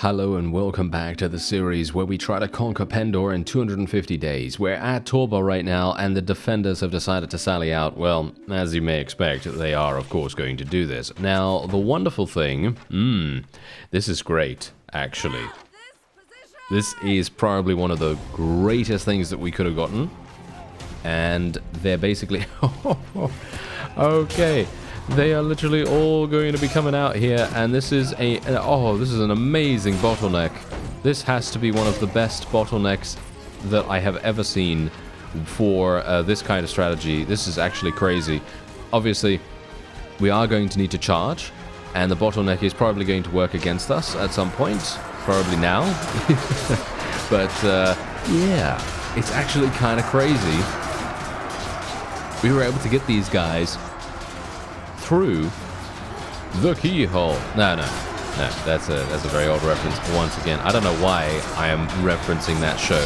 Hello and welcome back to the series where we try to conquer Pendor in 250 days. We're at Torba right now and the defenders have decided to sally out. Well, as you may expect, they are of course going to do this. Now, the wonderful thing, this is great, actually. This is probably one of the greatest things that we could have gotten. And they're basically, okay. They are literally all going to be coming out here, and this is this is an amazing bottleneck. This has to be one of the best bottlenecks that I have ever seen for this kind of strategy. This is actually crazy. Obviously, we are going to need to charge, and the bottleneck is probably going to work against us at some point, probably now. But yeah, it's actually kind of crazy. We were able to get these guys through the keyhole. No, that's a very old reference once again. I don't know why I am referencing that show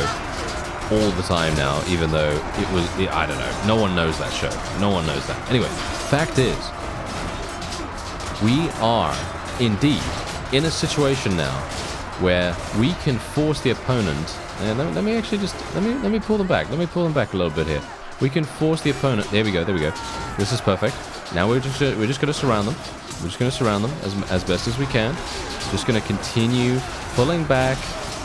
all the time now, even though I don't know. No one knows that show. No one knows that. Anyway, fact is, we are indeed in a situation now where we can force the opponent. And let me actually just let me pull them back. Let me pull them back a little bit here. We can force the opponent. There we go. There we go. This is perfect. Now we're just going to surround them. We're just going to surround them as best as we can. Just going to continue pulling back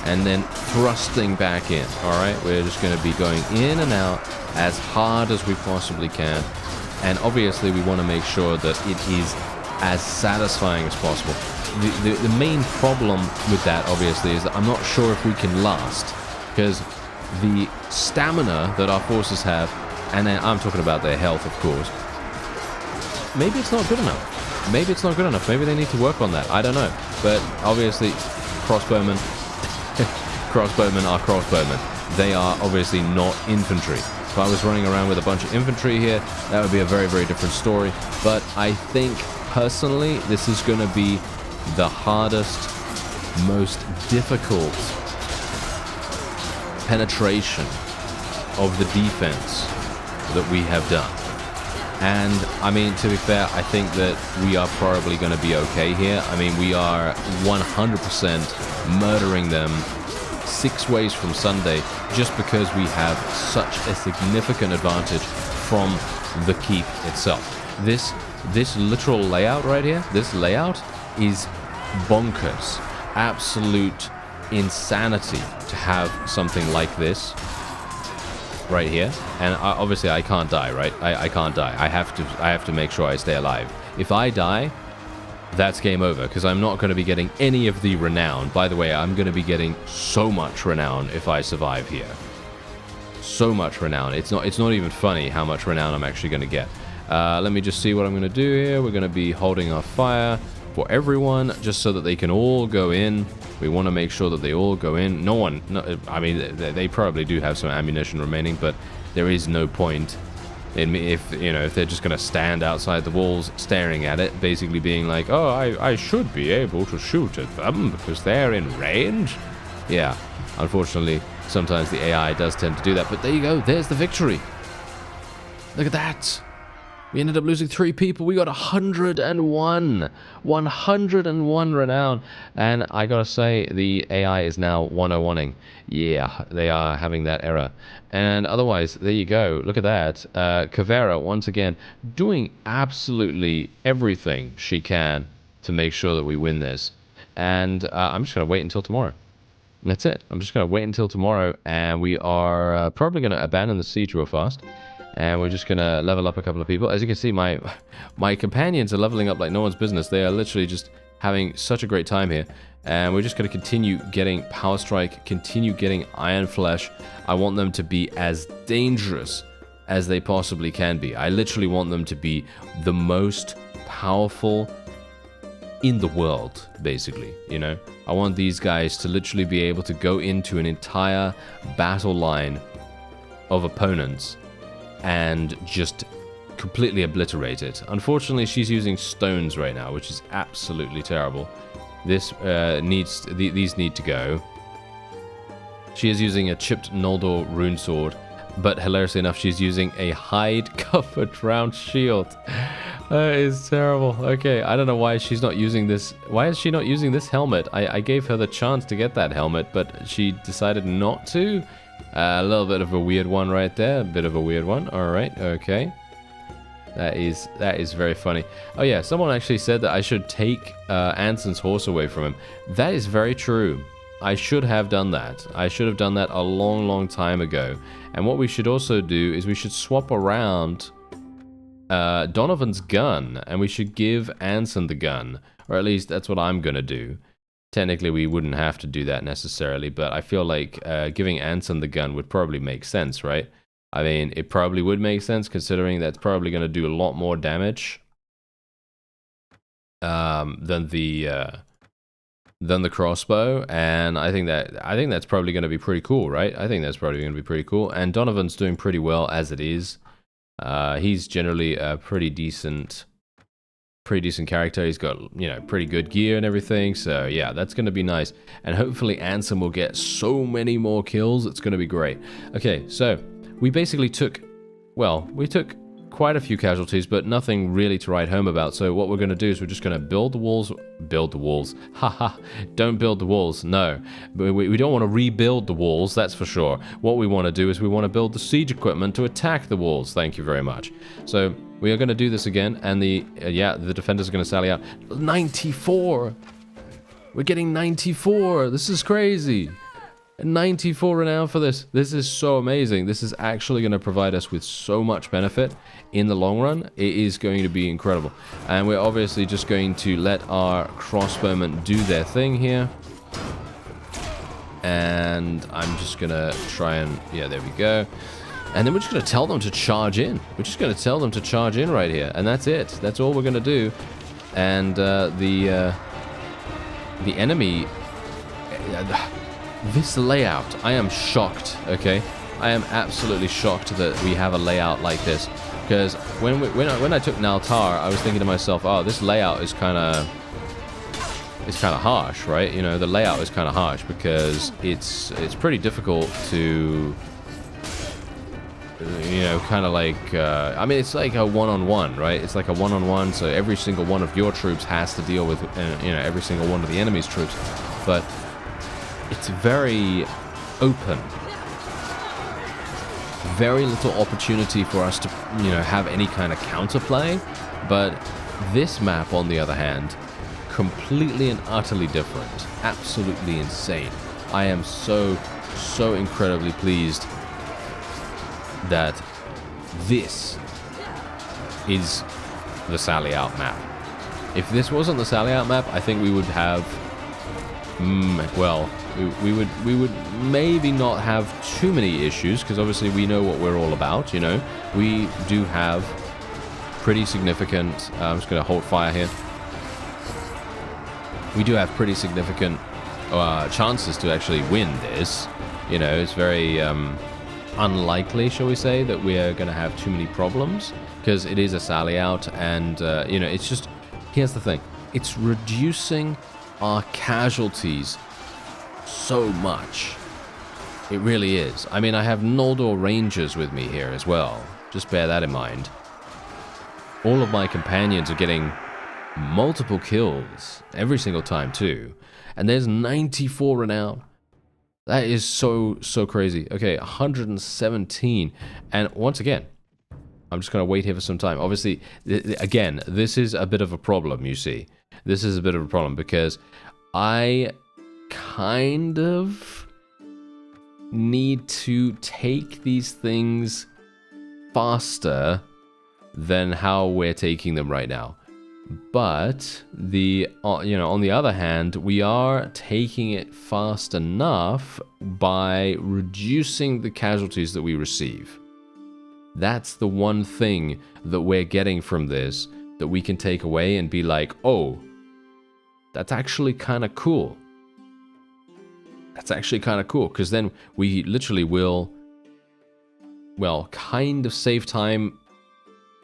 and then thrusting back in. All right, we're just going to be going in and out as hard as we possibly can. And obviously, we want to make sure that it is as satisfying as possible. The main problem with that, obviously, is that I'm not sure if we can last, because the stamina that our forces have, and then I'm talking about their health, of course. Maybe it's not good enough. Maybe it's not good enough. Maybe they need to work on that. I don't know. But obviously, crossbowmen, crossbowmen are crossbowmen. They are obviously not infantry. If I was running around with a bunch of infantry here, that would be a very, very different story. But I think, personally, this is going to be the hardest, most difficult penetration of the defense that we have done. And, I mean, to be fair, I think that we are probably going to be okay here. I mean, we are 100% murdering them 6 ways from Sunday just because we have such a significant advantage from the keep itself. This literal layout right here, this layout is bonkers. Absolute insanity to have something like this right here. And obviously I can't die, right? I can't die. I have to make sure I stay alive. If I die, that's game over, because I'm not going to be getting any of the renown. By the way, I'm going to be getting so much renown if I survive here. So much renown. It's not even funny how much renown I'm actually going to get. Let me just see what I'm going to do here. We're going to be holding our fire for everyone, just so that they can all go in. We want to make sure that they all go in. I mean, they probably do have some ammunition remaining, but there is no point in me if they're just going to stand outside the walls staring at it, basically being like, oh, I should be able to shoot at them because they're in range. Yeah, unfortunately, sometimes the AI does tend to do that, but there you go. There's the victory. Look at that. We ended up losing 3 people. We got 101 renown. And I gotta say, the AI is now 101ing. Yeah, they are having that error. And otherwise, there you go. Look at that. Kavera, once again, doing absolutely everything she can to make sure that we win this. And I'm just gonna wait until tomorrow. That's it. I'm just gonna wait until tomorrow, and we are probably gonna abandon the siege real fast. And we're just going to level up a couple of people. As you can see, my companions are leveling up like no one's business. They are literally just having such a great time here. And we're just going to continue getting Power Strike, continue getting Iron Flesh. I want them to be as dangerous as they possibly can be. I literally want them to be the most powerful in the world, basically, I want these guys to literally be able to go into an entire battle line of opponents and just completely obliterate it. Unfortunately, she's using stones right now, which is absolutely terrible. These need to go. She is using a chipped Noldor rune sword, but hilariously enough, she's using a hide-covered round shield. That is terrible. Okay, I don't know why she's not using this. Why is she not using this helmet? I gave her the chance to get that helmet, but she decided not to. A little bit of a weird one right there. A bit of a weird one. All right, okay. That is very funny. Oh yeah, someone actually said that I should take Anson's horse away from him. That is very true. I should have done that. I should have done that a long, long time ago. And what we should also do is we should swap around Donovan's gun, and we should give Anson the gun. Or at least that's what I'm going to do. Technically, we wouldn't have to do that necessarily, but I feel like giving Anson the gun would probably make sense, right? I mean, it probably would make sense considering that's probably going to do a lot more damage than the crossbow, and I think that's probably going to be pretty cool, right? I think that's probably going to be pretty cool. And Donovan's doing pretty well as it is. He's generally a pretty decent character. He's got, you know, pretty good gear and everything. So yeah, that's going to be nice. And hopefully Anson will get so many more kills. It's going to be great. Okay, so we basically took quite a few casualties, but nothing really to write home about. So what we're going to do is we're just going to build the walls. Haha, don't build the walls. No, we don't want to rebuild the walls, that's for sure. What we want to do is we want to build the siege equipment to attack the walls. Thank you very much. So we are going to do this again, and the defenders are going to sally out. 94! We're getting 94! This is crazy! 94 renown for this. This is so amazing. This is actually going to provide us with so much benefit in the long run. It is going to be incredible. And we're obviously just going to let our crossbowmen do their thing here. And I'm just going to try and... yeah, there we go. And then we're just going to tell them to charge in. We're just going to tell them to charge in right here. And that's it. That's all we're going to do. And the enemy... this layout, I am shocked, okay? I am absolutely shocked that we have a layout like this. Because when I took Naltar, I was thinking to myself, oh, this layout is kind of harsh, right? You know, the layout is kind of harsh because it's pretty difficult to, you know, kind of like, I mean, it's like a one-on-one, right? It's like a one-on-one, so every single one of your troops has to deal with, you know, every single one of the enemy's troops. But it's very open. Very little opportunity for us to, you know, have any kind of counterplay. But this map, on the other hand, completely and utterly different. Absolutely insane. I am so incredibly pleased that this is the Sally Out map. If this wasn't the Sally Out map, I think we would have... well, we would maybe not have too many issues, because obviously we know what we're all about, you know. We do have pretty significant... I'm just going to hold fire here. We do have pretty significant chances to actually win this. You know, it's very unlikely, shall we say, that we are going to have too many problems, because it is a Sally Out, and, you know, it's just... Here's the thing. It's reducing our casualties so much. It really is. I mean, I have Noldor Rangers with me here as well. Just bear that in mind. All of my companions are getting multiple kills every single time too. And there's 94 renown. That is so crazy. Okay, 117. And once again, I'm just going to wait here for some time. Obviously, again, this is a bit of a problem, you see. This is a bit of a problem because I kind of need to take these things faster than how we're taking them right now. But you know, on the other hand, we are taking it fast enough by reducing the casualties that we receive. That's the one thing that we're getting from this that we can take away and be like, oh, that's actually kind of cool. That's actually kind of cool, because then we literally will, well, kind of save time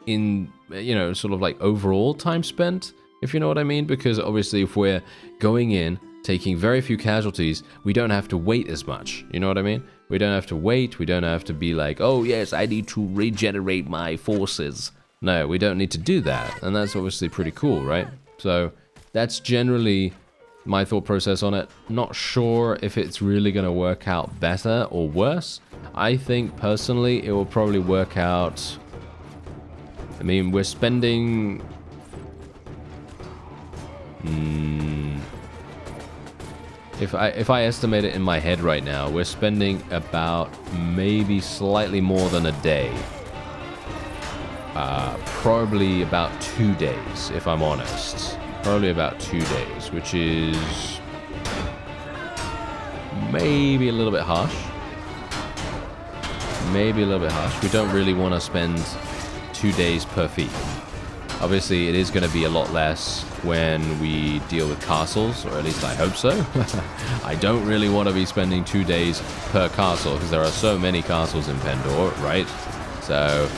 in, you know, sort of like overall time spent, if you know what I mean. Because obviously if we're going in, taking very few casualties, we don't have to wait as much. You know what I mean? We don't have to wait. We don't have to be like, oh yes, I need to regenerate my forces. No, we don't need to do that. And that's obviously pretty cool, right? So that's generally my thought process on it. Not sure if it's really going to work out better or worse. I think personally it will probably work out. I mean, we're spending... If I estimate it in my head right now, we're spending about maybe slightly more than a day. Probably about 2 days, if I'm honest. Probably about 2 days, which is maybe a little bit harsh. Maybe a little bit harsh. We don't really want to spend 2 days per feat. Obviously, it is going to be a lot less when we deal with castles, or at least I hope so. I don't really want to be spending 2 days per castle, because there are so many castles in Pendor, right? So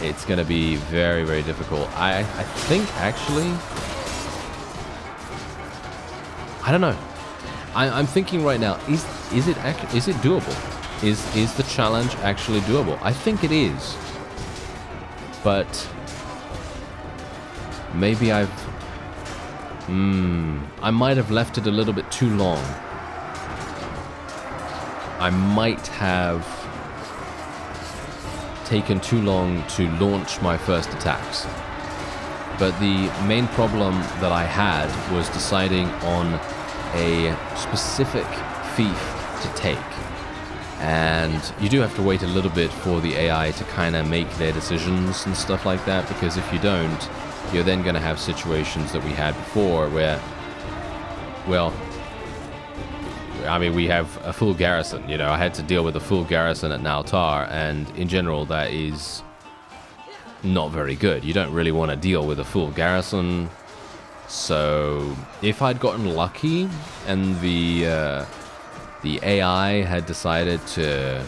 it's going to be very, very difficult. I think, actually... I don't know. I'm thinking right now, is it doable? Is the challenge actually doable? I think it is. But... maybe I might have left it a little bit too long. I might have taken too long to launch my first attacks. But the main problem that I had was deciding on a specific fief to take. And you do have to wait a little bit for the AI to kind of make their decisions and stuff like that, because if you don't, you're then going to have situations that we had before where, well, I mean, we have a full garrison, you know, I had to deal with a full garrison at Naltar, and in general, that is not very good. You don't really want to deal with a full garrison. So if I'd gotten lucky and the AI had decided to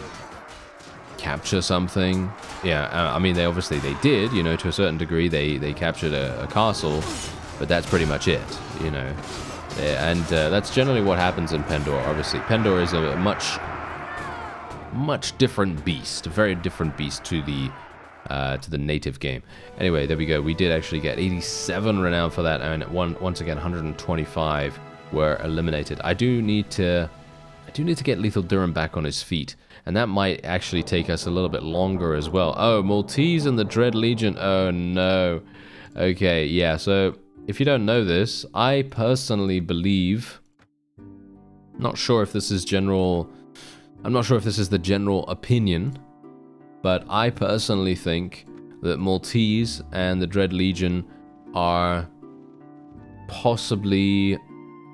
capture something, yeah, I mean, they did, you know, to a certain degree. They captured a castle, but that's pretty much it, you know. And that's generally what happens in Pendor. Obviously, Pendor is a much different beast, a very different beast to the native game. Anyway, there we go. We did actually get 87 renown for that, and once again 125 were eliminated. I do need to get Lethal Durham back on his feet, and that might actually take us a little bit longer as well. Oh, Maltese and the Dread Legion. Oh no. Okay, yeah, so if you don't know this, I personally believe, not sure if this is general, I'm not sure if this is the general opinion, but I personally think that Maltese and the Dread Legion are possibly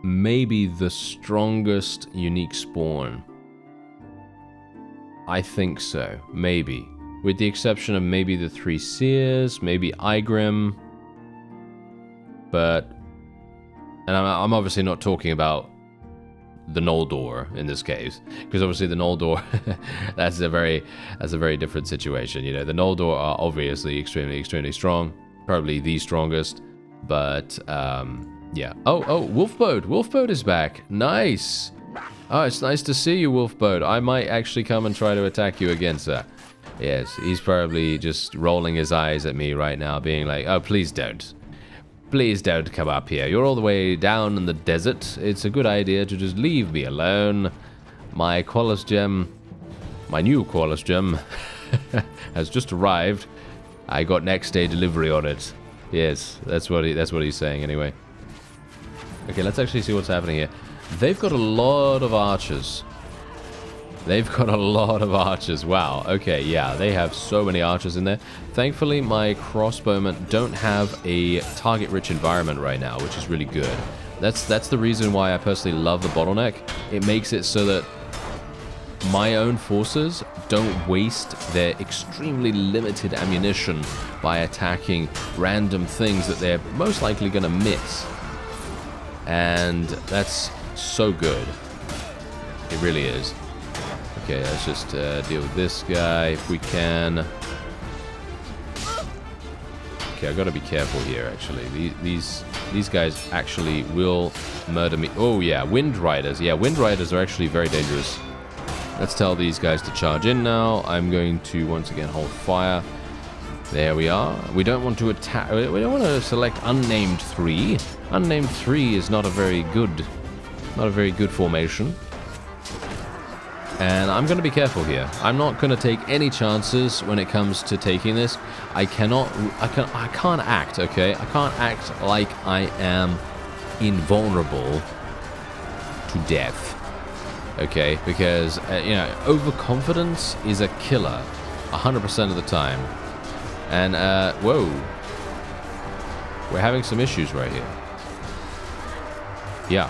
maybe the strongest unique spawn. I think so, maybe. With the exception of maybe the 3 Seers, maybe Igrim. But, and I'm obviously not talking about the Noldor in this case, because obviously the Noldor, that's a very different situation. You know, the Noldor are obviously extremely strong, probably the strongest. But yeah. Oh, Wolfbode is back. Nice. Oh, it's nice to see you, Wolfbode. I might actually come and try to attack you again, sir. Yes, he's probably just rolling his eyes at me right now, being like, oh, please don't. Please don't come up here. You're all the way down in the desert. It's a good idea to just leave me alone. My Qualis Gem, my new Qualis Gem, has just arrived. I got next day delivery on it. Yes, that's what he's saying anyway. Okay, let's actually see what's happening here. They've got a lot of archers. Wow. Okay, yeah, they have so many archers in there. Thankfully, my crossbowmen don't have a target-rich environment right now, which is really good. That's the reason why I personally love the bottleneck. It makes it so that my own forces don't waste their extremely limited ammunition by attacking random things that they're most likely going to miss. And that's so good. It really is. Okay, let's just deal with this guy if we can. Okay, I gotta be careful here, actually. These guys actually will murder me. Oh, yeah, Wind Riders. Yeah, Wind Riders are actually very dangerous. Let's tell these guys to charge in now. I'm going to, once again, hold fire. There we are. We don't want to attack. We don't want to select unnamed 3. Unnamed 3 is not a very good formation. And I'm going to be careful here. I'm not going to take any chances when it comes to taking this. I can't act, okay? I can't act like I am invulnerable to death, okay? Because, you know, overconfidence is a killer 100% of the time. And, whoa. We're having some issues right here. Yeah.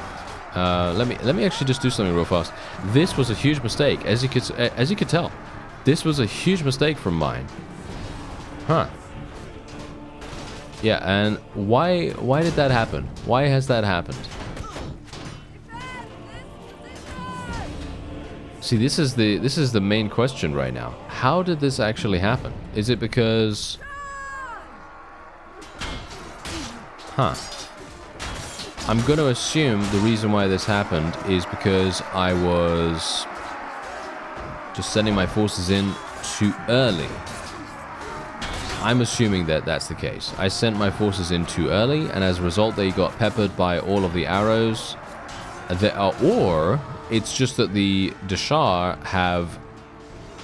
Let me actually just do something real fast. This was a huge mistake, as you could tell. This was a huge mistake from mine. Huh. Yeah, and why did that happen? Why has that happened? See, this is the main question right now. How did this actually happen? Is it because... Huh. I'm going to assume the reason why this happened is because I was just sending my forces in too early. I'm assuming that that's the case. I sent my forces in too early, and as a result, they got peppered by all of the arrows. Or it's just that the Deshar have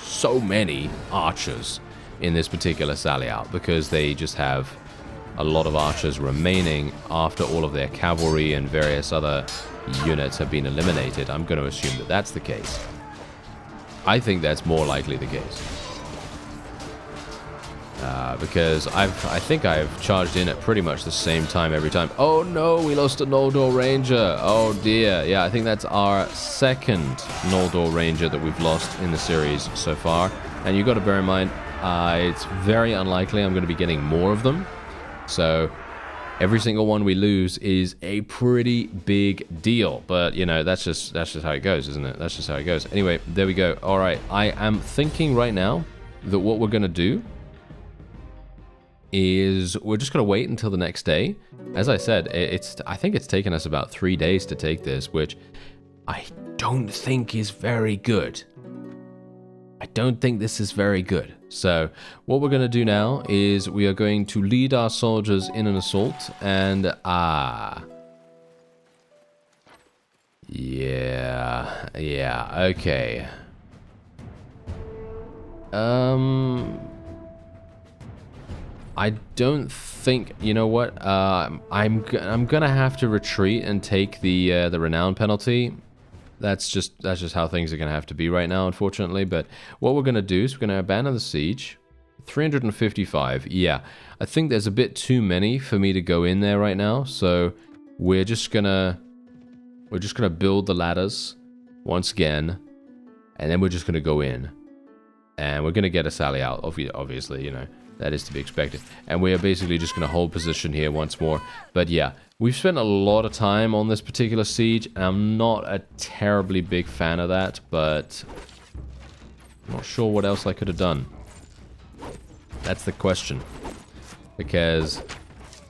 so many archers in this particular sally out because they just have a lot of archers remaining after all of their cavalry and various other units have been eliminated. I'm going to assume that that's the case. I think that's more likely the case. Because I think I've charged in at pretty much the same time every time. Oh no, we lost a Noldor Ranger. Oh dear. Yeah, I think that's our second Noldor Ranger that we've lost in the series so far. And you've got to bear in mind, it's very unlikely I'm going to be getting more of them. So every single one we lose is a pretty big deal. But, you know, that's just how it goes, isn't it? That's just how it goes. Anyway, there we go. All right, I am thinking right now that what we're going to do is we're just going to wait until the next day. As I said, I think it's taken us about 3 days to take this, which I don't think is very good. I don't think this is very good. So what we're going to do now is we are going to lead our soldiers in an assault and yeah, okay. I don't think, you know what? I'm gonna have to retreat and take the renown penalty. That's just how things are gonna have to be right now, unfortunately. But what we're gonna do is we're gonna abandon the siege. 355. Yeah, I think there's a bit too many for me to go in there right now. So we're just gonna build the ladders once again, and then we're just gonna go in, and we're gonna get a sally out. Obviously, you know. That is to be expected. And we are basically just going to hold position here once more. But yeah, we've spent a lot of time on this particular siege, and I'm not a terribly big fan of that, but I'm not sure what else I could have done. That's the question. Because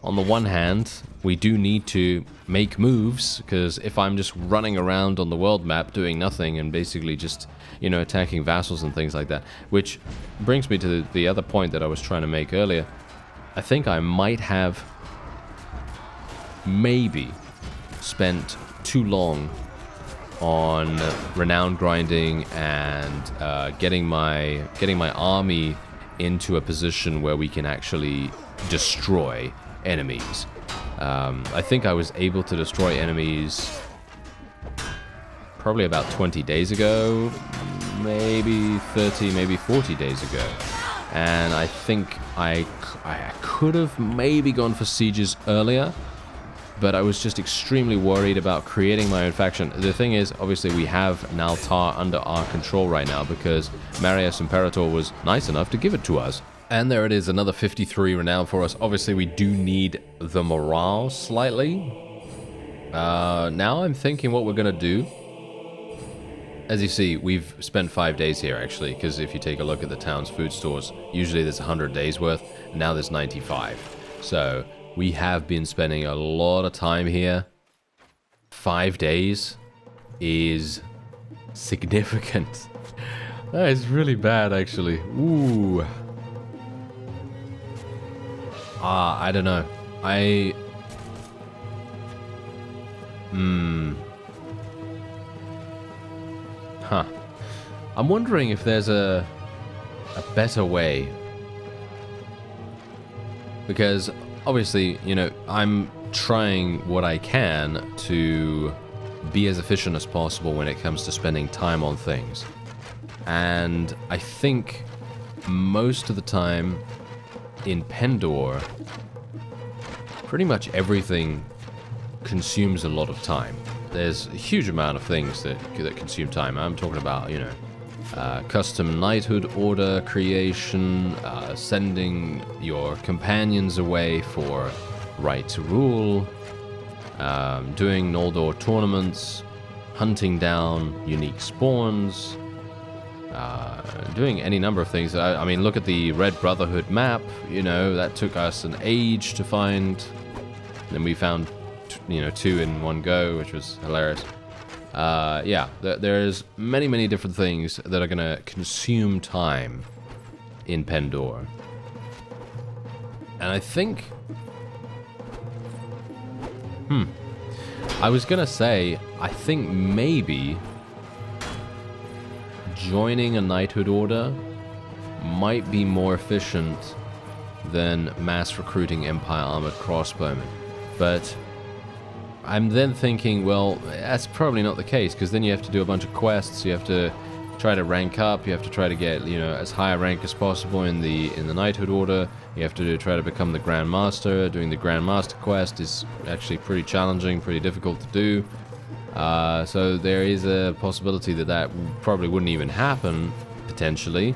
on the one hand, we do need to make moves, because if I'm just running around on the world map doing nothing and basically just, you know, attacking vassals and things like that, which brings me to the other point that I was trying to make earlier. I think I might have maybe spent too long on renown grinding and getting my army into a position where we can actually destroy enemies. I think I was able to destroy enemies probably about 20 days ago, maybe 30, maybe 40 days ago. And I think I could have maybe gone for sieges earlier, but I was just extremely worried about creating my own faction. The thing is, obviously, we have Naltar under our control right now because Marius Imperator was nice enough to give it to us. And there it is, another 53 renown for us. Obviously, we do need the morale slightly. Now I'm thinking what we're going to do. As you see, we've spent 5 days here, actually, because if you take a look at the town's food stores, usually there's 100 days worth, and now there's 95. So we have been spending a lot of time here. 5 days is significant. That is really bad, actually. Ooh. I don't know. Huh. I'm wondering if there's a better way. Because, obviously, you know, I'm trying what I can to be as efficient as possible when it comes to spending time on things. And I think most of the time in Pendor, pretty much everything consumes a lot of time. There's a huge amount of things that consume time. I'm talking about, you know, custom knighthood order creation, sending your companions away for right to rule, doing Noldor tournaments, hunting down unique spawns, doing any number of things. I mean, look at the Red Brotherhood map. You know, that took us an age to find. Then we found, you know, 2 in one go, which was hilarious. Yeah, there's many different things that are going to consume time in Pendor. And I think... I was going to say, I think maybe joining a knighthood order might be more efficient than mass recruiting Empire Armored Crossbowmen. But I'm then thinking, well, that's probably not the case, because then you have to do a bunch of quests, you have to try to rank up, you have to try to get, you know, as high a rank as possible in the knighthood order, you have to try to become the Grand Master. Doing the Grand Master quest is actually pretty challenging, pretty difficult to do. So there is a possibility that probably wouldn't even happen, potentially.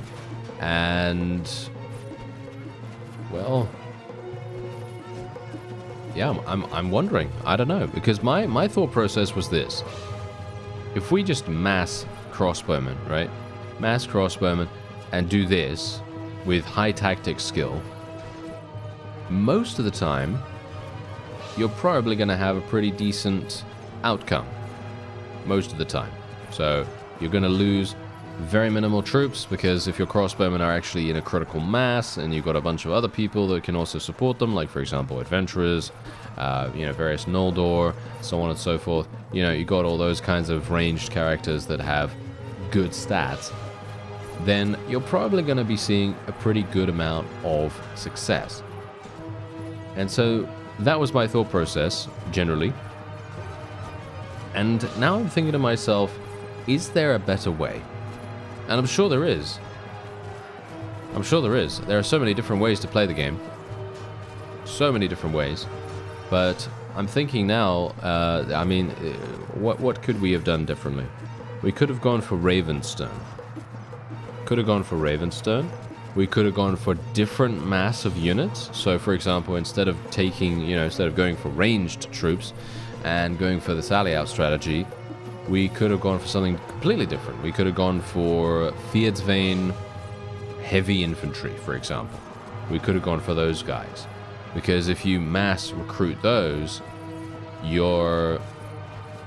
And, well, yeah, I'm wondering. I don't know, because my thought process was this: if we just mass crossbowmen, right? Mass crossbowmen, and do this with high tactics skill, most of the time, you're probably going to have a pretty decent outcome. Most of the time. So you're going to lose very minimal troops, because if your crossbowmen are actually in a critical mass and you've got a bunch of other people that can also support them, like for example adventurers, you know, various Noldor, so on and so forth, you know, you got all those kinds of ranged characters that have good stats, then you're probably going to be seeing a pretty good amount of success. And so that was my thought process generally. And now I'm thinking to myself, is there a better way? And I'm sure there is. I'm sure there is. There are so many different ways to play the game. So many different ways. But I'm thinking now, I mean, what could we have done differently? We could have gone for Ravenstone. We could have gone for different mass of units. So, for example, instead of going for ranged troops and going for the sally out strategy, we could have gone for something completely different. We could have gone for Fierdsvain heavy infantry, for example. We could have gone for those guys. Because if you mass recruit those, you're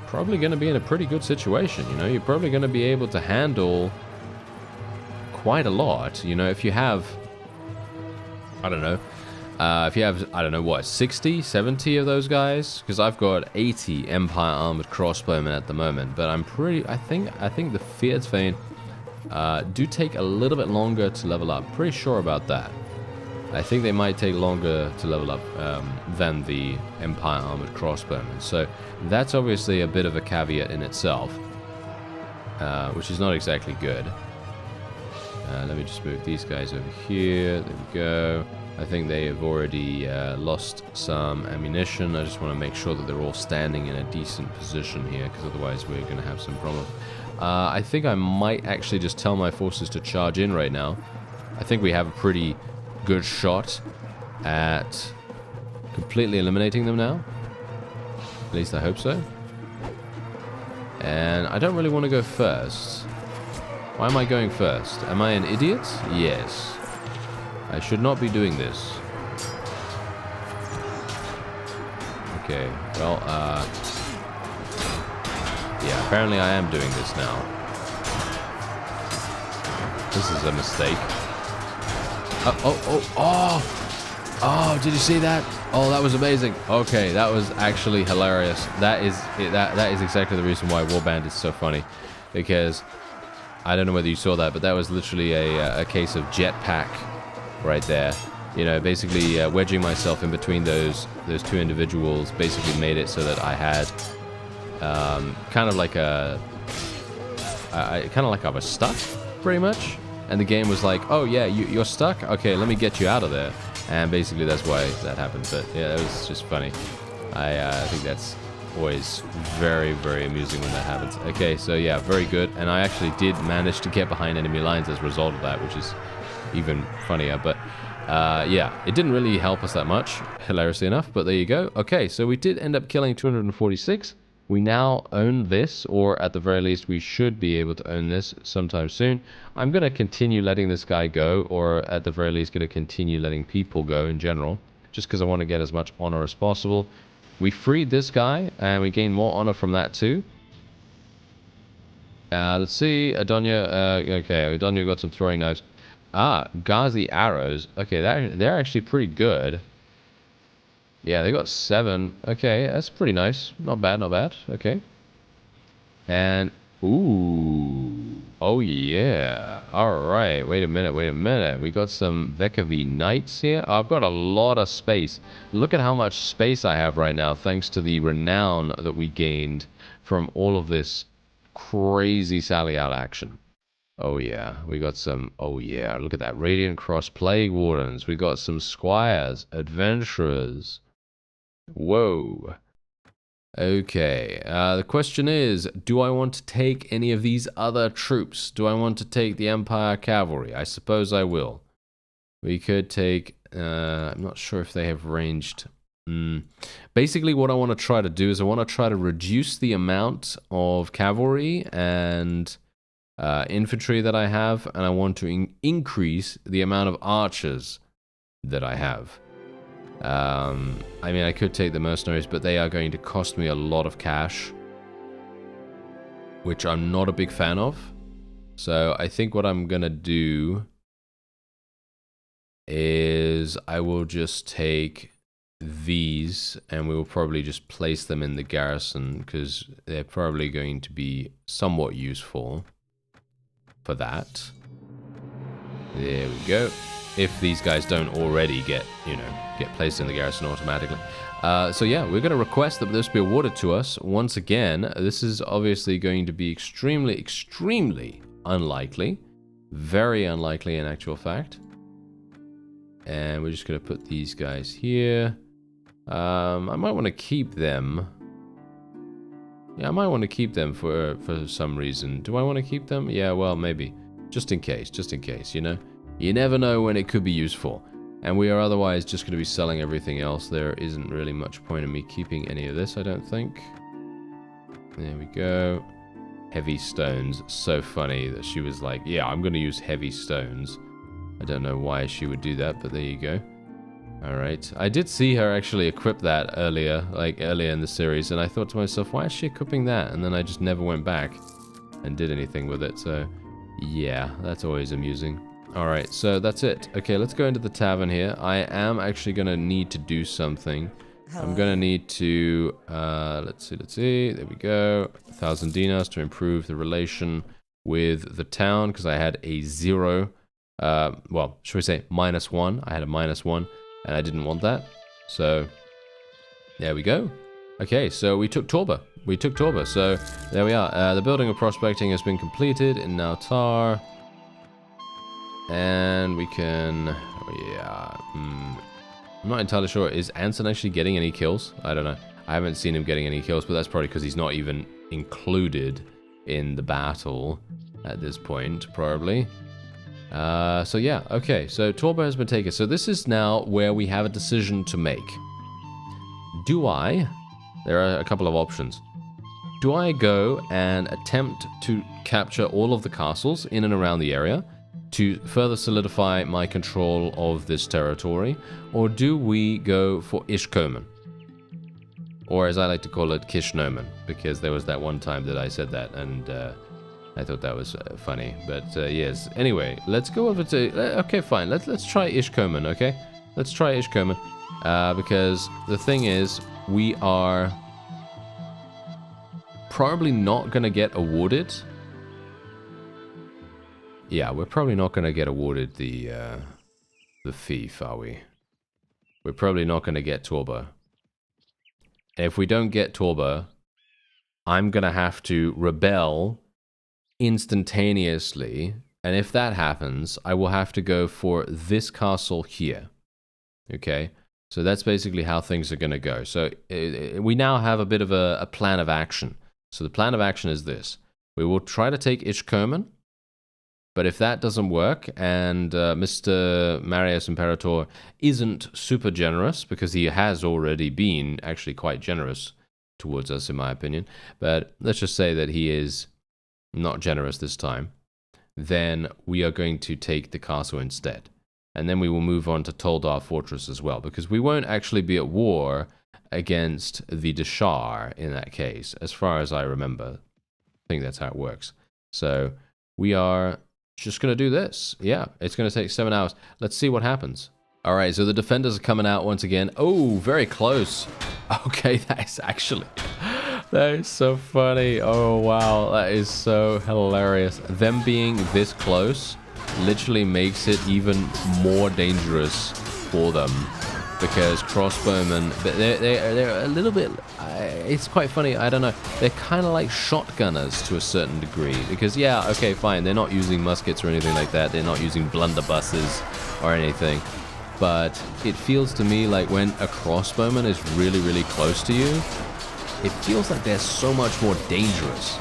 probably going to be in a pretty good situation. You know, you're probably going to be able to handle quite a lot. You know, if you have, I don't know, 60, 70 of those guys? Because I've got 80 Empire Armored Crossbowmen at the moment, but I think the Fierdsvain do take a little bit longer to level up. Pretty sure about that. I think they might take longer to level up than the Empire Armored Crossbowmen. So that's obviously a bit of a caveat in itself, which is not exactly good. Let me just move these guys over here. There we go. I think they have already lost some ammunition. I just want to make sure that they're all standing in a decent position here, because otherwise we're going to have some problems. I think I might actually just tell my forces to charge in right now. I think we have a pretty good shot at completely eliminating them now. At least I hope so. And I don't really want to go first. Why am I going first? Am I an idiot? Yes. I should not be doing this. Okay, well, yeah, apparently I am doing this now. This is a mistake. Oh, did you see that? Oh, that was amazing. Okay, that was actually hilarious. That is exactly the reason why Warband is so funny, because I don't know whether you saw that, but that was literally a case of jetpack right there. You know, basically wedging myself in between those two individuals basically made it so that I had kind of like I was stuck, pretty much. And the game was like, oh yeah, you're stuck? Okay, let me get you out of there. And basically that's why that happened. But yeah, it was just funny. I think that's always very, very amusing when that happens. Okay, so yeah, very good. And I actually did manage to get behind enemy lines as a result of that, which is even funnier. But yeah, it didn't really help us that much, hilariously enough. But there you go. Okay, so we did end up killing 246. We now own this, or at the very least, we should be able to own this sometime soon. I'm going to continue letting this guy go, or at the very least, going to continue letting people go in general, just because I want to get as much honor as possible. We freed this guy, and we gained more honor from that too. Let's see, Adonia. Okay, Adonia got some throwing knives. Ah, Ghazi arrows. Okay, they're actually pretty good. Yeah, they got 7. Okay, that's pretty nice. Not bad, not bad. Okay. And, ooh. Oh, yeah. Alright, wait a minute, wait a minute. We got some Vekavi Knights here. I've got a lot of space. Look at how much space I have right now, thanks to the renown that we gained from all of this crazy Sally Out action. Oh yeah, we got some, oh yeah, look at that. Radiant Cross Plague Wardens. We got some Squires, Adventurers. Whoa. Okay, the question is, do I want to take any of these other troops? Do I want to take the Empire Cavalry? I suppose I will. We could take, I'm not sure if they have ranged. Basically, what I want to try to do is I want to try to reduce the amount of cavalry and infantry that I have, and I want to increase the amount of archers that I have. I mean, I could take the mercenaries, but they are going to cost me a lot of cash, which I'm not a big fan of. So I think what I'm gonna do is I will just take these, and we will probably just place them in the garrison, because they're probably going to be somewhat useful for that. There we go. If these guys don't already get, you know, get placed in the garrison automatically. So yeah, we're going to request that this be awarded to us. Once again, this is obviously going to be extremely, extremely unlikely. Very unlikely in actual fact. And we're just going to put these guys here. I might want to keep them. Yeah, I might want to keep them for some reason. Do I want to keep them? Yeah, well, maybe. Just in case, you know? You never know when it could be useful. And we are otherwise just going to be selling everything else. There isn't really much point in me keeping any of this, I don't think. There we go. Heavy stones. So funny that she was like, yeah, I'm going to use heavy stones. I don't know why she would do that, but there you go. Alright. I did see her actually equip that earlier, like earlier in the series, and I thought to myself, why is she equipping that? And then I just never went back and did anything with it, so yeah, that's always amusing. Alright, so that's it. Okay, let's go into the tavern here. I am actually going to need to do something. I'm going to need to, let's see, there we go. 1,000 dinars to improve the relation with the town, because I had a 0, well, should we say -1? I had a -1, and I didn't want that. So, there we go. Okay, so we took Torba. So, there we are. The building of prospecting has been completed in Nautar. And we can, oh yeah, I'm not entirely sure. Is Anson actually getting any kills? I don't know. I haven't seen him getting any kills, but that's probably because he's not even included in the battle at this point, probably. So yeah, okay, so Torba has been taken. So this is now where we have a decision to make. There are a couple of options. Do I go and attempt to capture all of the castles in and around the area to further solidify my control of this territory, or do we go for Ishkomen? Or as I like to call it, Kishnomen, because there was that one time that I said that, and I thought that was funny. But yes, anyway, let's go over to, okay, fine, let's try Ishkomen, okay? Let's try Ishkomen. Because the thing is, we are probably not going to get awarded. Yeah, we're probably not going to get awarded the fief, are we? We're probably not going to get Torba. If we don't get Torba, I'm going to have to rebel instantaneously. And if that happens, I will have to go for this castle here. Okay? So that's basically how things are going to go. So we now have a bit of a plan of action. So the plan of action is this. We will try to take Ishkomen. But if that doesn't work, and Mr. Marius Imperator isn't super generous, because he has already been actually quite generous towards us, in my opinion, but let's just say that he is not generous this time, then we are going to take the castle instead. And then we will move on to Toldar Fortress as well, because we won't actually be at war against the Deshar in that case, as far as I remember. I think that's how it works. So we are just going to do this. Yeah, it's going to take 7 hours. Let's see what happens. All right, so the defenders are coming out once again. Oh, very close. Okay, that is actually... That is so funny. Oh, wow. That is so hilarious. Them being this close literally makes it even more dangerous for them. Because crossbowmen, they're a little bit... it's quite funny, I don't know. They're kind of like shotgunners to a certain degree. Because, yeah, okay, fine. They're not using muskets or anything like that. They're not using blunderbusses or anything. But it feels to me like when a crossbowman is really, really close to you, it feels like they're so much more dangerous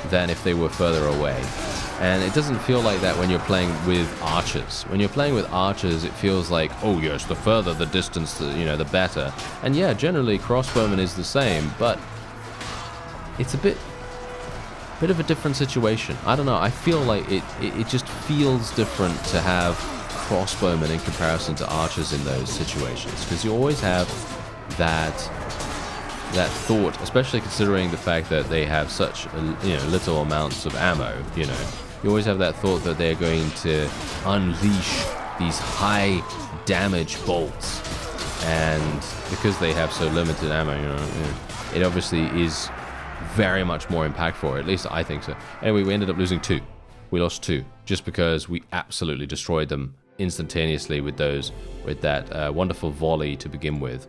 than if they were further away. And it doesn't feel like that when you're playing with archers. When you're playing with archers, it feels like, oh yes, the further the distance, the better. And yeah, generally crossbowman is the same, but it's a bit of a different situation. I don't know, I feel like it just feels different to have crossbowmen in comparison to archers in those situations. Because you always have that thought, especially considering the fact that they have such little amounts of ammo, You always have that thought that they're going to unleash these high damage bolts. And because they have so limited ammo, it obviously is very much more impactful, or at least I think so. Anyway, we ended up losing 2. We lost 2 just because we absolutely destroyed them instantaneously with that wonderful volley to begin with.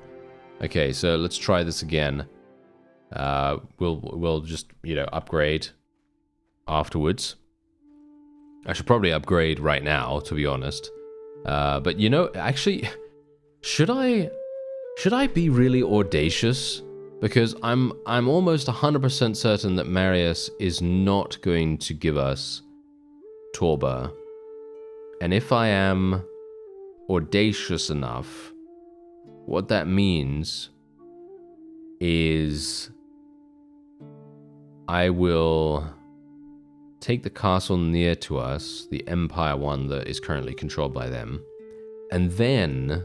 Okay, so let's try this again. We'll just, upgrade afterwards. I should probably upgrade right now, to be honest. But actually, should I be really audacious? Because I'm almost 100% certain that Marius is not going to give us Torba. And if I am audacious enough, what that means is I will take the castle near to us, the Empire one that is currently controlled by them, and then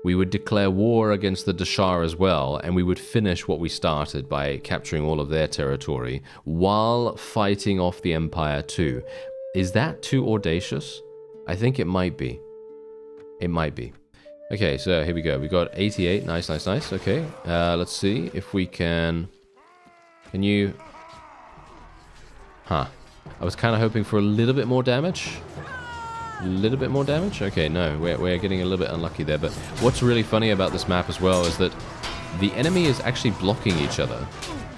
we would declare war against the Deshar as well, and we would finish what we started by capturing all of their territory while fighting off the Empire too. Is that too audacious? I think it might be. It might be. Okay, so here we go. We got 88. Nice, nice, nice. Okay, let's see if we can... Can you... Huh. I was kind of hoping for a little bit more damage. A little bit more damage? Okay, no. We're getting a little bit unlucky there. But what's really funny about this map as well is that the enemy is actually blocking each other.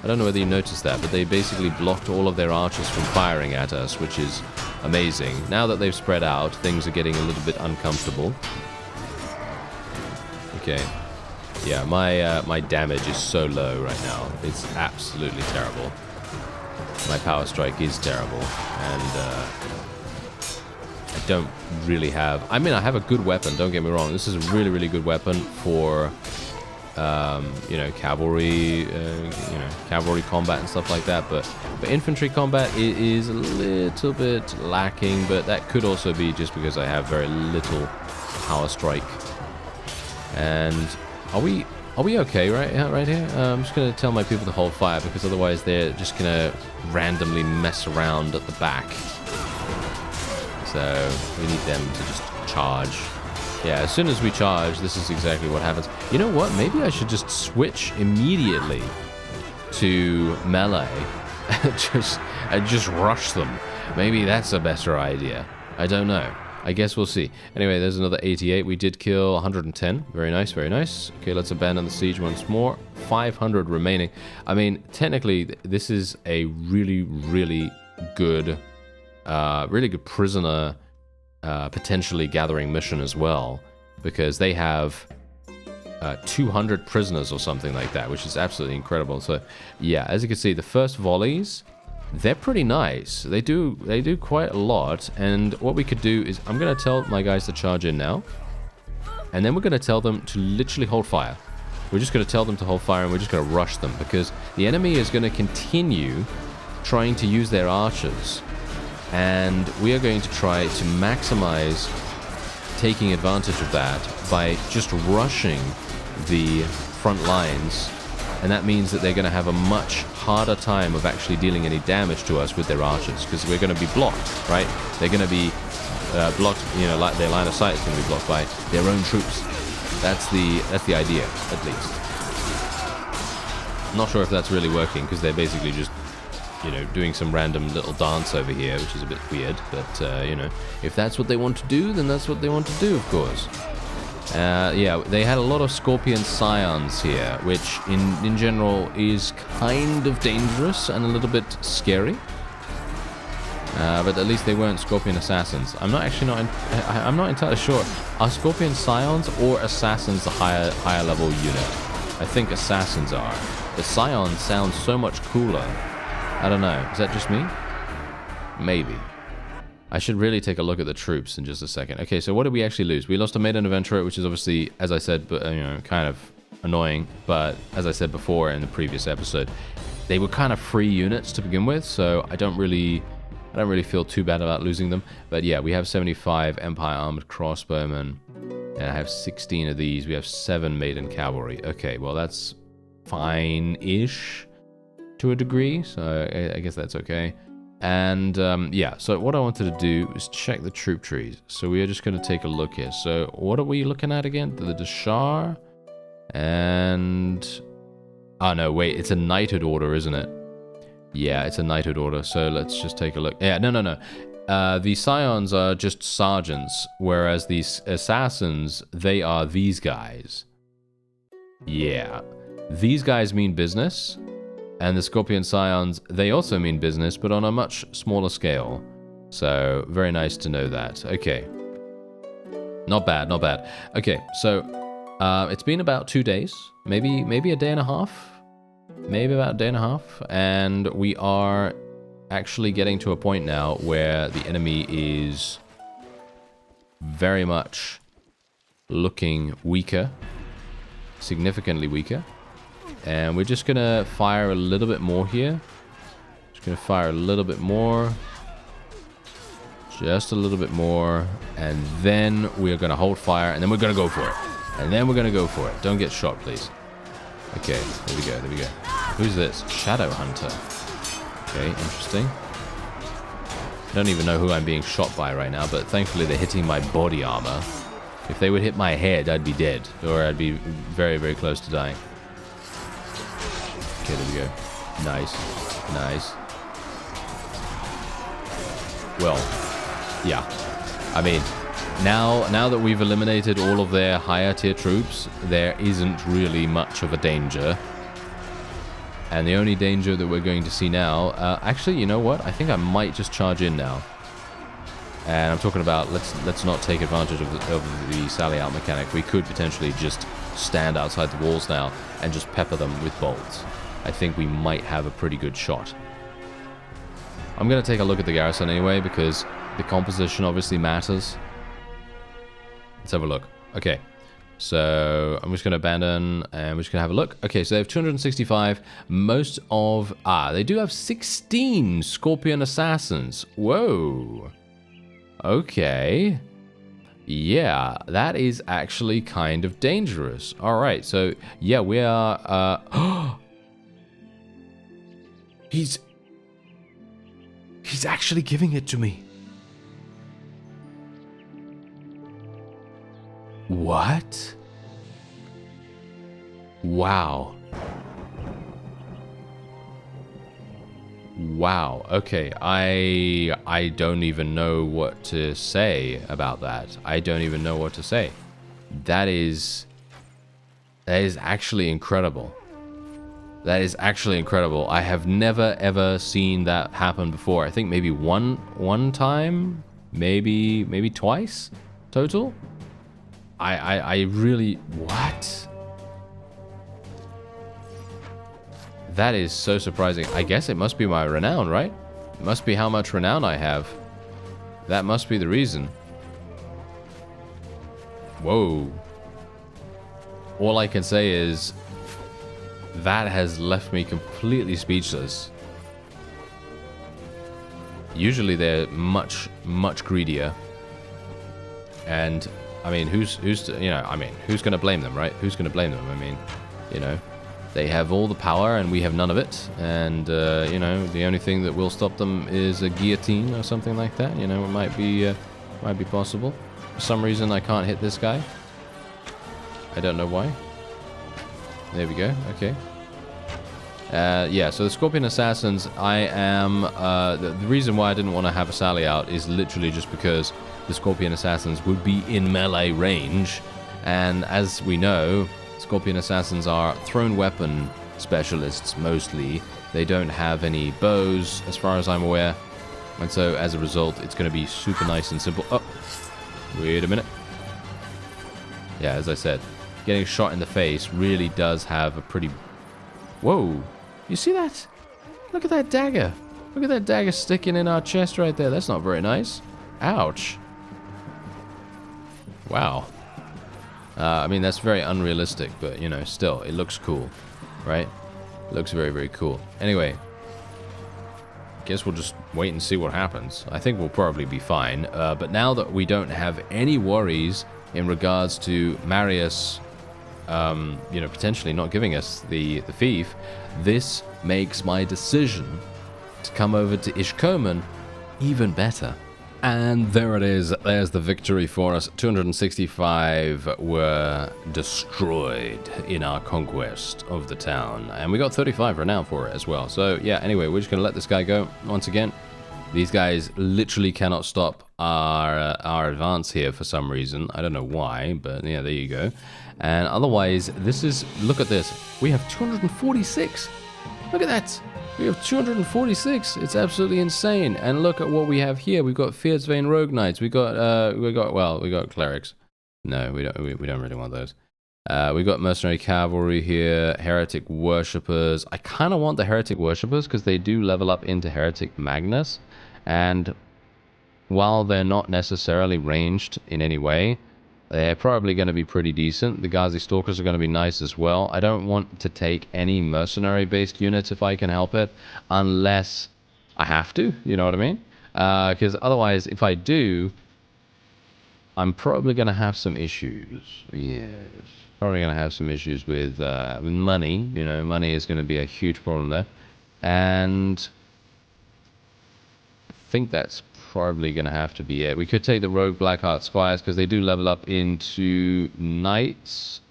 I don't know whether you noticed that, but they basically blocked all of their archers from firing at us, which is amazing. Now that they've spread out, things are getting a little bit uncomfortable. Okay. Yeah, my damage is so low right now. It's absolutely terrible. My power strike is terrible, and I don't really have... I mean, I have a good weapon, don't get me wrong. This is a really, really good weapon for, cavalry, cavalry combat and stuff like that. But infantry combat is a little bit lacking, but that could also be just because I have very little power strike. And are we okay right here? I'm just gonna tell my people to hold fire, because otherwise they're just gonna randomly mess around at the back. So we need them to just charge. Yeah, as soon as we charge, this is exactly what happens. You know what? Maybe I should just switch immediately to melee and just rush them. Maybe that's a better idea. I don't know. I guess we'll see. Anyway, there's another 88. We did kill 110. Very nice, very nice. Okay, let's abandon the siege once more. 500 remaining. I mean, technically, this is a really, really good prisoner potentially gathering mission as well, because they have 200 prisoners or something like that, which is absolutely incredible. So, yeah, as you can see, the first volleys, they're pretty nice. They do quite a lot. And what we could do is, I'm going to tell my guys to charge in now. And then we're going to tell them to literally hold fire. We're just going to tell them to hold fire, and we're just going to rush them, because the enemy is going to continue trying to use their archers. And we are going to try to maximize taking advantage of that by just rushing the front lines. And that means that they're going to have a much harder time of actually dealing any damage to us with their archers, because we're going to be blocked, right? They're going to be blocked, you know, like their line of sight is going to be blocked by their own troops. That's the idea, at least. I'm not sure if that's really working, because they're basically just, you know, doing some random little dance over here, which is a bit weird. But, you know, if that's what they want to do, then that's what they want to do, of course. Yeah, they had a lot of Scorpion Scions here, which in general is kind of dangerous and a little bit scary. But at least they weren't Scorpion Assassins. I'm not entirely sure. Are Scorpion Scions or Assassins the higher level unit? I think Assassins are. The Scions sound so much cooler. I don't know. Is that just me? Maybe. I should really take a look at the troops in just a second. Okay, so what did we actually lose? We lost a Maiden Adventurer, which is obviously, as I said, but you know, kind of annoying. But as I said before in the previous episode, they were kind of free units to begin with, so I don't really feel too bad about losing them. But yeah, we have 75 Empire Armored Crossbowmen, and I have 16 of these. We have 7 Maiden Cavalry. Okay, well that's fine-ish to a degree, so I guess that's okay. And yeah, so what I wanted to do is check the troop trees. So we are just going to take a look here. So what are we looking at again? The Deshar and... Oh no, wait, it's a knighthood order, isn't it? Yeah, it's a knighthood order, so let's just take a look. Yeah, no. The Scions are just sergeants, whereas these assassins, they are these guys. Yeah. These guys mean business. And the Scorpion Scions, they also mean business, but on a much smaller scale. So, very nice to know that. Okay. Not bad, not bad. Okay, so, it's been about 2 days. Maybe a day and a half? Maybe about a day and a half. And we are actually getting to a point now where the enemy is very much looking weaker. Significantly weaker. And we're just going to fire a little bit more here. Just going to fire a little bit more. Just a little bit more. And then we're going to hold fire. And then we're going to go for it. And then we're going to go for it. Don't get shot, please. Okay, there we go, there we go. Who's this? Shadow Hunter. Okay, interesting. I don't even know who I'm being shot by right now, but thankfully they're hitting my body armor. If they would hit my head, I'd be dead. Or I'd be very, very close to dying. Okay, there we go. Nice. Nice. Well, yeah. I mean, now that we've eliminated all of their higher tier troops, there isn't really much of a danger. And the only danger that we're going to see now... actually, you know what? I think I might just charge in now. And I'm talking about, let's not take advantage of the sally out mechanic. We could potentially just stand outside the walls now and just pepper them with bolts. I think we might have a pretty good shot. I'm going to take a look at the garrison anyway, because the composition obviously matters. Let's have a look. Okay, so I'm just going to abandon, and we're just going to have a look. Okay, so they have 265. Most of... they do have 16 Scorpion Assassins. Whoa. Okay. Yeah, that is actually kind of dangerous. All right, so yeah, we are... He's actually giving it to me. What? Wow. Wow. Okay. I don't even know what to say about that. I don't even know what to say. That is actually incredible. That is actually incredible. I have never ever seen that happen before. I think maybe one time, maybe twice total. I really, what? That is so surprising. I guess it must be my renown, right? It must be how much renown I have. That must be the reason. Whoa. All I can say is that has left me completely speechless. Usually they're much greedier. And I mean, who's going to blame them, right? Who's going to blame them? I mean, you know, they have all the power and we have none of it. And, you know, the only thing that will stop them is a guillotine or something like that. You know, it might be possible. For some reason, I can't hit this guy. I don't know why. There we go. Okay. Yeah, so the Scorpion Assassins, I am... the reason why I didn't want to have a Sally out is literally just because the Scorpion Assassins would be in melee range. And as we know, Scorpion Assassins are thrown weapon specialists, mostly. They don't have any bows, as far as I'm aware. And so, as a result, it's going to be super nice and simple. Oh, wait a minute. Yeah, as I said, getting shot in the face really does have a pretty... Whoa! You see that? Look at that dagger. Look at that dagger sticking in our chest right there. That's not very nice. Ouch. Wow. I mean, that's very unrealistic, but, you know, still, it looks cool, right? It looks very, very cool. Anyway, guess we'll just wait and see what happens. I think we'll probably be fine. But now that we don't have any worries in regards to Marius, you know, potentially not giving us the fief, this makes my decision to come over to Ishkomen even better. And there it is. There's the victory for us. 265 were destroyed in our conquest of the town. And we got 35 renown for it as well. So, yeah, anyway, we're just going to let this guy go once again. These guys literally cannot stop our advance here for some reason. I don't know why, but yeah, there you go. And otherwise, this is... Look at this. We have 246. Look at that. We have 246. It's absolutely insane. And look at what we have here. We've got Fierce Vein Rogue Knights. We got clerics. No, we don't really want those. We got Mercenary Cavalry here, Heretic Worshippers. I kind of want the Heretic Worshippers because they do level up into Heretic Magnus. And while they're not necessarily ranged in any way, they're probably going to be pretty decent. The Ghazi Stalkers are going to be nice as well. I don't want to take any mercenary-based units if I can help it, unless I have to, you know what I mean? Because otherwise, if I do, I'm probably going to have some issues. Yes. Probably going to have some issues with money. You know, money is going to be a huge problem there. And I think that's probably going to have to be it. We could take the Rogue Blackheart Squires because they do level up into Knights.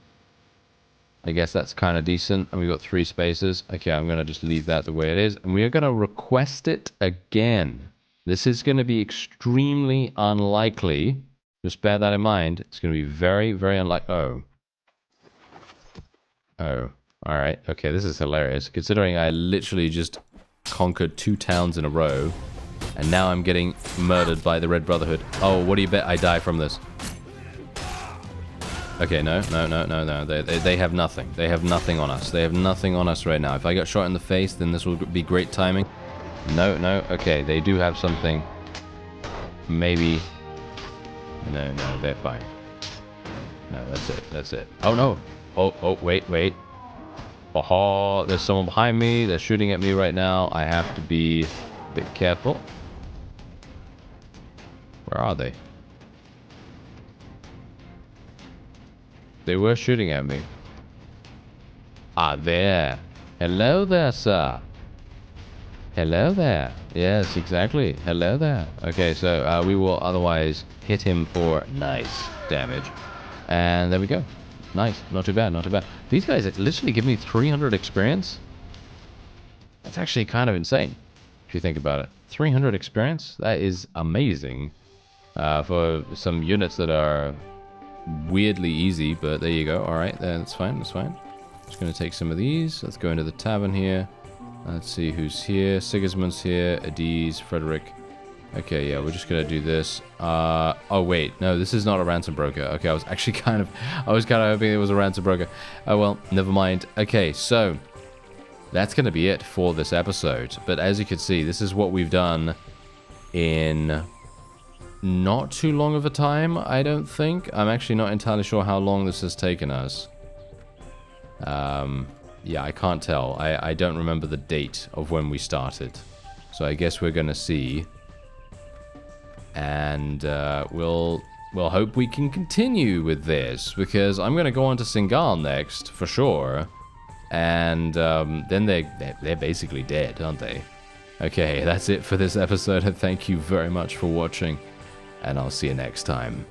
I guess that's kind of decent. And we've got 3 spaces. Okay, I'm going to just leave that the way it is. And we are going to request it again. This is going to be extremely unlikely. Just bear that in mind. It's going to be very, very unlikely. Oh. Alright. Okay, this is hilarious. Considering I literally just conquered 2 towns in a row. And now I'm getting murdered by the Red Brotherhood. Oh, what do you bet I die from this? Okay, no. They have nothing. They have nothing on us. They have nothing on us right now. If I get shot in the face, then this will be great timing. No. Okay, they do have something. Maybe. No, they're fine. No, that's it. Oh, no. Oh, wait. Oh, there's someone behind me. They're shooting at me right now. I have to be a bit careful. Where are they? They were shooting at me. Ah, there. Hello there, sir. Hello there. Yes, exactly. Hello there. Okay, so we will otherwise hit him for nice damage. And there we go. Nice. Not too bad, not too bad. These guys literally give me 300 experience. That's actually kind of insane, if you think about it. 300 experience? That is amazing. For some units that are weirdly easy, but there you go. Alright, that's fine, that's fine. Just going to take some of these. Let's go into the tavern here. Let's see who's here. Sigismund's here. Adiz, Frederick. Okay, yeah, we're just going to do this. Oh, wait. No, this is not a ransom broker. Okay, I was actually kind of hoping it was a ransom broker. Oh, well, never mind. Okay, so that's going to be it for this episode. But as you can see, this is what we've done in not too long of a time, I don't think. I'm actually not entirely sure how long this has taken us. Yeah, I can't tell. I don't remember the date of when we started. So I guess we're going to see. And we'll hope we can continue with this, because I'm going to go on to Singal next, for sure. And then they're basically dead, aren't they? Okay, that's it for this episode. Thank you very much for watching, and I'll see you next time.